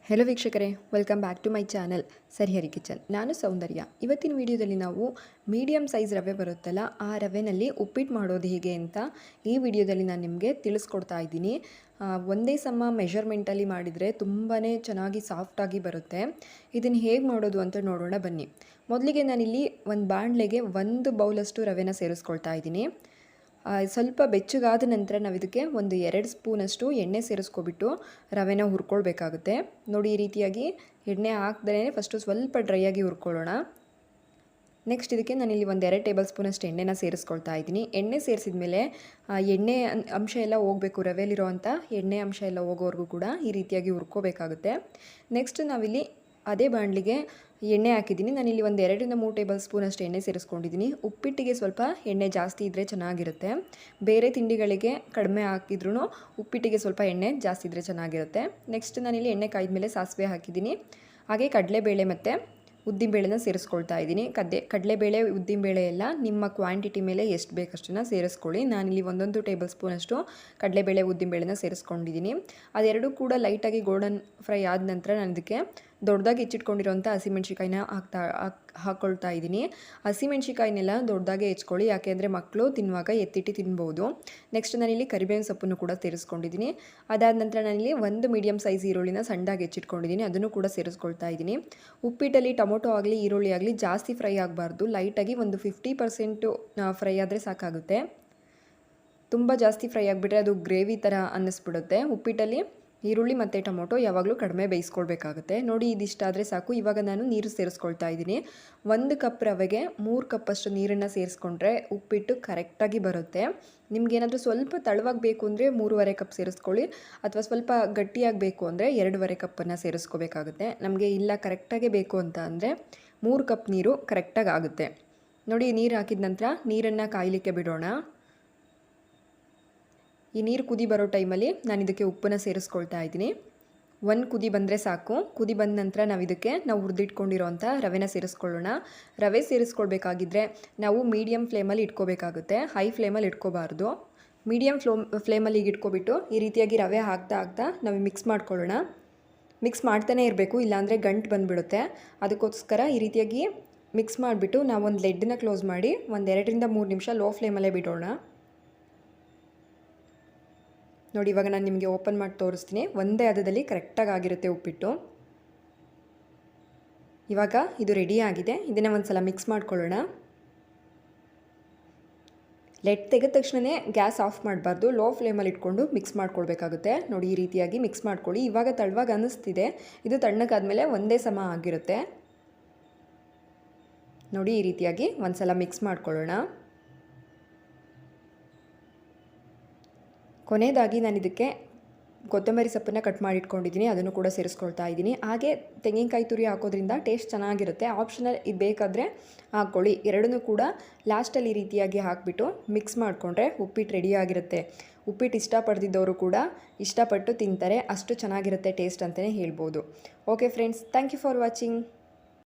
Hello ವೀಕ್ಷಕರೇ, welcome back to my channel ಸರಿಹರಿ kitchen. ನಾನು ಸೌಂದರ್ಯ. ಇವತ್ತಿನ ವಿಡಿಯೋದಲ್ಲಿ ನಾವು ಮೀಡಿಯಮ್ ಸೈಜ್ ರವೆ ಬರುತ್ತಲ್ಲ, ಆ ರವೆನಲ್ಲಿ ಉಪ್ಪಿಟ್ಟು ಮಾಡೋದು ಹೇಗೆ ಅಂತ ಈ ವಿಡಿಯೋದಲ್ಲಿ ನಾನು ನಿಮಗೆ ತಿಳಿಸ್ಕೊಡ್ತಾ ಇದ್ದೀನಿ. ಒಂದೇ ಸಮ ಮೆಷರ್ಮೆಂಟಲ್ಲಿ ಮಾಡಿದರೆ ತುಂಬಾ ಚೆನ್ನಾಗಿ ಸಾಫ್ಟಾಗಿ ಬರುತ್ತೆ. ಇದನ್ನು ಹೇಗೆ ಮಾಡೋದು ಅಂತ ನೋಡೋಣ ಬನ್ನಿ. ಮೊದಲಿಗೆ ನಾನಿಲ್ಲಿ ಒಂದು ಬಾಣಲೆಗೆ 1 ಬೌಲಷ್ಟು ರವೆನ ಸೇರಿಸ್ಕೊಳ್ತಾ ಇದ್ದೀನಿ. ಸ್ವಲ್ಪ ಬೆಚ್ಚಗಾದ ನಂತರ ನಾವು ಇದಕ್ಕೆ ಒಂದು 2 ಸ್ಪೂನಷ್ಟು ಎಣ್ಣೆ ಸೇರಿಸ್ಕೊಬಿಟ್ಟು ರವೆನ ಹುರ್ಕೊಳ್ಬೇಕಾಗುತ್ತೆ. ನೋಡಿ, ಈ ರೀತಿಯಾಗಿ ಎಣ್ಣೆ ಹಾಕ್ದೇ ಫಸ್ಟು ಸ್ವಲ್ಪ ಡ್ರೈ ಆಗಿ ಹುರ್ಕೊಳ್ಳೋಣ. ನೆಕ್ಸ್ಟ್ ಇದಕ್ಕೆ ನಾನಿಲ್ಲಿ ಒಂದು 2 ಟೇಬಲ್ ಸ್ಪೂನಷ್ಟು ಎಣ್ಣೆನ ಸೇರಿಸ್ಕೊಳ್ತಾ ಇದ್ದೀನಿ. ಎಣ್ಣೆ ಸೇರಿಸಿದ ಮೇಲೆ ಎಣ್ಣೆ ಅಂಶ ಎಲ್ಲ ಹೋಗಬೇಕು, ರವೆಲಿರೋ ಅಂಥ ಎಣ್ಣೆ ಅಂಶ ಎಲ್ಲ ಹೋಗೋವರೆಗೂ ಕೂಡ ಈ ರೀತಿಯಾಗಿ ಹುರ್ಕೋಬೇಕಾಗುತ್ತೆ. ನೆಕ್ಸ್ಟ್ ನಾವಿಲ್ಲಿ ಅದೇ ಬಾಣಲಿಗೆ ಎಣ್ಣೆ ಹಾಕಿದ್ದೀನಿ. ನಾನಿಲ್ಲಿ ಒಂದು 2 ರಿಂದ 3 ಟೇಬಲ್ ಸ್ಪೂನಷ್ಟು ಎಣ್ಣೆ ಸೇರಿಸ್ಕೊಂಡಿದ್ದೀನಿ. ಉಪ್ಪಿಟ್ಟಿಗೆ ಸ್ವಲ್ಪ ಎಣ್ಣೆ ಜಾಸ್ತಿ ಇದ್ದರೆ ಚೆನ್ನಾಗಿರುತ್ತೆ. ಬೇರೆ ತಿಂಡಿಗಳಿಗೆ ಕಡಿಮೆ ಹಾಕಿದ್ರೂ ಉಪ್ಪಿಟ್ಟಿಗೆ ಸ್ವಲ್ಪ ಎಣ್ಣೆ ಜಾಸ್ತಿ ಇದ್ದರೆ ಚೆನ್ನಾಗಿರುತ್ತೆ. ನೆಕ್ಸ್ಟ್ ನಾನಿಲ್ಲಿ ಎಣ್ಣೆ ಕಾಯ್ದ ಮೇಲೆ ಸಾಸಿವೆ ಹಾಕಿದ್ದೀನಿ. ಹಾಗೆ ಕಡಲೆಬೇಳೆ ಮತ್ತು ಉದ್ದಿನಬೇಳೆನ ಸೇರಿಸ್ಕೊಳ್ತಾ ಇದ್ದೀನಿ. ಕಡಲೆಬೇಳೆ ಉದ್ದಿನಬೇಳೆ ಎಲ್ಲ ನಿಮ್ಮ ಕ್ವಾಂಟಿಟಿ ಮೇಲೆ ಎಷ್ಟು ಬೇಕಷ್ಟನ್ನು ಸೇರಿಸ್ಕೊಳ್ಳಿ. ನಾನಿಲ್ಲಿ 1 ಟೇಬಲ್ ಸ್ಪೂನಷ್ಟು ಕಡಲೆಬೇಳೆ ಉದ್ದಿನಬೇಳೆನ ಸೇರಿಸ್ಕೊಂಡಿದ್ದೀನಿ. ಅದೆರಡೂ ಕೂಡ ಲೈಟಾಗಿ ಗೋಲ್ಡನ್ ಫ್ರೈ ಆದ ನಂತರ ನಾನು ಇದಕ್ಕೆ ದೊಡ್ಡದಾಗಿ ಹೆಚ್ಚಿಟ್ಕೊಂಡಿರೋಂಥ ಹಸಿಮೆಣ್ಸಿಕಾಯಿನ ಹಾಕ್ಕೊಳ್ತಾ ಇದ್ದೀನಿ. ಹಸಿಮೆಣ್ಸಿಕಾಯಿನೆಲ್ಲ ದೊಡ್ಡದಾಗೆ ಹೆಚ್ಕೊಳ್ಳಿ, ಯಾಕೆಂದರೆ ಮಕ್ಕಳು ತಿನ್ನುವಾಗ ಎತ್ತಿಟ್ಟು ತಿನ್ಬೋದು. ನೆಕ್ಸ್ಟ್ ನಾನಿಲ್ಲಿ ಕರಿಬೇವಿನ ಸೊಪ್ಪನ್ನು ಕೂಡ ಸೇರಿಸ್ಕೊಂಡಿದ್ದೀನಿ. ಅದಾದ ನಂತರ ನಾನಿಲ್ಲಿ 1 ಮೀಡಿಯಮ್ ಸೈಜ್ ಈರುಳ್ಳಿನ ಸಣ್ಣದಾಗಿ ಹೆಚ್ಚಿಟ್ಕೊಂಡಿದ್ದೀನಿ, ಅದನ್ನು ಕೂಡ ಸೇರಿಸ್ಕೊಳ್ತಾ ಇದ್ದೀನಿ. ಉಪ್ಪಿಟ್ಟಲ್ಲಿ ಟೊಮೊಟೊ ಆಗಲಿ ಈರುಳ್ಳಿ ಆಗಲಿ ಜಾಸ್ತಿ ಫ್ರೈ ಆಗಬಾರ್ದು, ಲೈಟಾಗಿ ಒಂದು 50% ಫ್ರೈ ಆದರೆ ಸಾಕಾಗುತ್ತೆ. ತುಂಬ ಜಾಸ್ತಿ ಫ್ರೈ ಆಗಿಬಿಟ್ರೆ ಅದು ಗ್ರೇವಿ ಥರ ಅನ್ನಿಸ್ಬಿಡುತ್ತೆ. ಉಪ್ಪಿಟ್ಟಲ್ಲಿ ಈರುಳ್ಳಿ ಮತ್ತು ಟೊಮೊಟೊ ಯಾವಾಗಲೂ ಕಡಿಮೆ ಬೇಯಿಸ್ಕೊಳ್ಬೇಕಾಗುತ್ತೆ. ನೋಡಿ, ಇದಿಷ್ಟಾದರೆ ಸಾಕು. ಇವಾಗ ನಾನು ನೀರು ಸೇರಿಸ್ಕೊಳ್ತಾ ಇದ್ದೀನಿ. 1 ಕಪ್ ರವೆಗೆ 3 ಕಪ್ಪಷ್ಟು ನೀರನ್ನು ಸೇರಿಸ್ಕೊಂಡ್ರೆ ಉಪ್ಪಿಟ್ಟು ಕರೆಕ್ಟಾಗಿ ಬರುತ್ತೆ. ನಿಮಗೇನಾದರೂ ಸ್ವಲ್ಪ ತಳವಾಗಿ ಬೇಕು ಅಂದರೆ 3.5 ಕಪ್ ಸೇರಿಸ್ಕೊಳ್ಳಿ, ಅಥವಾ ಸ್ವಲ್ಪ ಗಟ್ಟಿಯಾಗಬೇಕು ಅಂದರೆ 2.5 ಕಪ್ಪನ್ನು ಸೇರಿಸ್ಕೋಬೇಕಾಗುತ್ತೆ. ನಮಗೆ ಇಲ್ಲ ಕರೆಕ್ಟಾಗೆ ಬೇಕು ಅಂತ ಅಂದರೆ 3 ಕಪ್ ನೀರು ಕರೆಕ್ಟಾಗಿ ಆಗುತ್ತೆ. ನೋಡಿ, ನೀರು ಹಾಕಿದ ನಂತರ ನೀರನ್ನು ಕಾಯಲಿಕ್ಕೆ ಬಿಡೋಣ. ಈ ನೀರು ಕುದಿ ಬರೋ ಟೈಮಲ್ಲಿ ನಾನು ಇದಕ್ಕೆ ಉಪ್ಪನ್ನು ಸೇರಿಸ್ಕೊಳ್ತಾ ಇದ್ದೀನಿ. 1 ಕುದಿ ಬಂದರೆ ಸಾಕು. ಕುದಿ ಬಂದ ನಂತರ ನಾವು ಹುರಿದಿಟ್ಕೊಂಡಿರೋಂಥ ರವೆನ ಸೇರಿಸ್ಕೊಳ್ಳೋಣ. ರವೆ ಸೇರಿಸ್ಕೊಳ್ಬೇಕಾಗಿದ್ದರೆ ನಾವು ಮೀಡಿಯಮ್ ಫ್ಲೇಮಲ್ಲಿ ಇಟ್ಕೋಬೇಕಾಗುತ್ತೆ, ಹೈ ಫ್ಲೇಮಲ್ಲಿ ಇಟ್ಕೋಬಾರ್ದು. ಮೀಡಿಯಮ್ ಫ್ಲೇಮಲ್ಲಿ ಇಟ್ಕೊಬಿಟ್ಟು ಈ ರೀತಿಯಾಗಿ ರವೆ ಹಾಕ್ತಾ ನಾವು ಮಿಕ್ಸ್ ಮಾಡ್ಕೊಳ್ಳೋಣ. ಮಿಕ್ಸ್ ಮಾಡ್ತಾನೆ ಇರಬೇಕು, ಇಲ್ಲಾಂದರೆ ಗಂಟು ಬಂದುಬಿಡುತ್ತೆ. ಅದಕ್ಕೋಸ್ಕರ ಈ ರೀತಿಯಾಗಿ ಮಿಕ್ಸ್ ಮಾಡಿಬಿಟ್ಟು ನಾವು ಒಂದು ಲೆಡ್ನ ಕ್ಲೋಸ್ ಮಾಡಿ ಒಂದು 2 ರಿಂದ 3 ನಿಮಿಷ ಲೋ ಫ್ಲೇಮಲ್ಲೇ ಬಿಡೋಣ. ನೋಡಿ, ಇವಾಗ ನಾನು ನಿಮಗೆ ಓಪನ್ ಮಾಡಿ ತೋರಿಸ್ತೀನಿ. ಒಂದೇ ಹದದಲ್ಲಿ ಕರೆಕ್ಟಾಗಿ ಆಗಿರುತ್ತೆ ಉಪ್ಪಿಟ್ಟು. ಇವಾಗ ಇದು ರೆಡಿ ಆಗಿದೆ. ಇದನ್ನು ಒಂದು ಸಲ ಮಿಕ್ಸ್ ಮಾಡ್ಕೊಳ್ಳೋಣ. ಲೆಡ್ ತೆಗೆದ ತಕ್ಷಣವೇ ಗ್ಯಾಸ್ ಆಫ್ ಮಾಡಬಾರ್ದು, ಲೋ ಫ್ಲೇಮಲ್ಲಿ ಇಟ್ಕೊಂಡು ಮಿಕ್ಸ್ ಮಾಡ್ಕೊಳ್ಬೇಕಾಗುತ್ತೆ. ನೋಡಿ, ಈ ರೀತಿಯಾಗಿ ಮಿಕ್ಸ್ ಮಾಡ್ಕೊಳ್ಳಿ. ಇವಾಗ ತಳ್ಳವಾಗಿ ಅನ್ನಿಸ್ತಿದೆ, ಇದು ತಣ್ಣಗಾದ್ಮೇಲೆ ಒಂದೇ ಸಮ ಆಗಿರುತ್ತೆ. ನೋಡಿ, ಈ ರೀತಿಯಾಗಿ ಒಂದು ಸಲ ಮಿಕ್ಸ್ ಮಾಡ್ಕೊಳ್ಳೋಣ. ಕೊನೆಯದಾಗಿ ನಾನು ಇದಕ್ಕೆ ಕೊತ್ತಂಬರಿ ಸೊಪ್ಪನ್ನು ಕಟ್ ಮಾಡಿ ಇಟ್ಕೊಂಡಿದ್ದೀನಿ, ಅದನ್ನು ಕೂಡ ಸೇರಿಸ್ಕೊಳ್ತಾ ಇದ್ದೀನಿ. ಹಾಗೆ ತೆಂಗಿನಕಾಯಿ ತುರಿ ಹಾಕೋದ್ರಿಂದ ಟೇಸ್ಟ್ ಚೆನ್ನಾಗಿರುತ್ತೆ. ಆಪ್ಷನಲ್ ಇದು ಬೇಕಾದರೆ ಹಾಕ್ಕೊಳ್ಳಿ. ಎರಡನ್ನೂ ಕೂಡ ಲಾಸ್ಟಲ್ಲಿ ಈ ರೀತಿಯಾಗಿ ಹಾಕಿಬಿಟ್ಟು ಮಿಕ್ಸ್ ಮಾಡಿಕೊಂಡ್ರೆ ಉಪ್ಪಿಟ್ಟು ರೆಡಿಯಾಗಿರುತ್ತೆ. ಉಪ್ಪಿಟ್ಟು ಇಷ್ಟಪಡ್ದಿದ್ದವರು ಕೂಡ ಇಷ್ಟಪಟ್ಟು ತಿಂತಾರೆ, ಅಷ್ಟು ಚೆನ್ನಾಗಿರುತ್ತೆ ಟೇಸ್ಟ್ ಅಂತಲೇ ಹೇಳ್ಬೋದು. Okay friends, thank you for watching.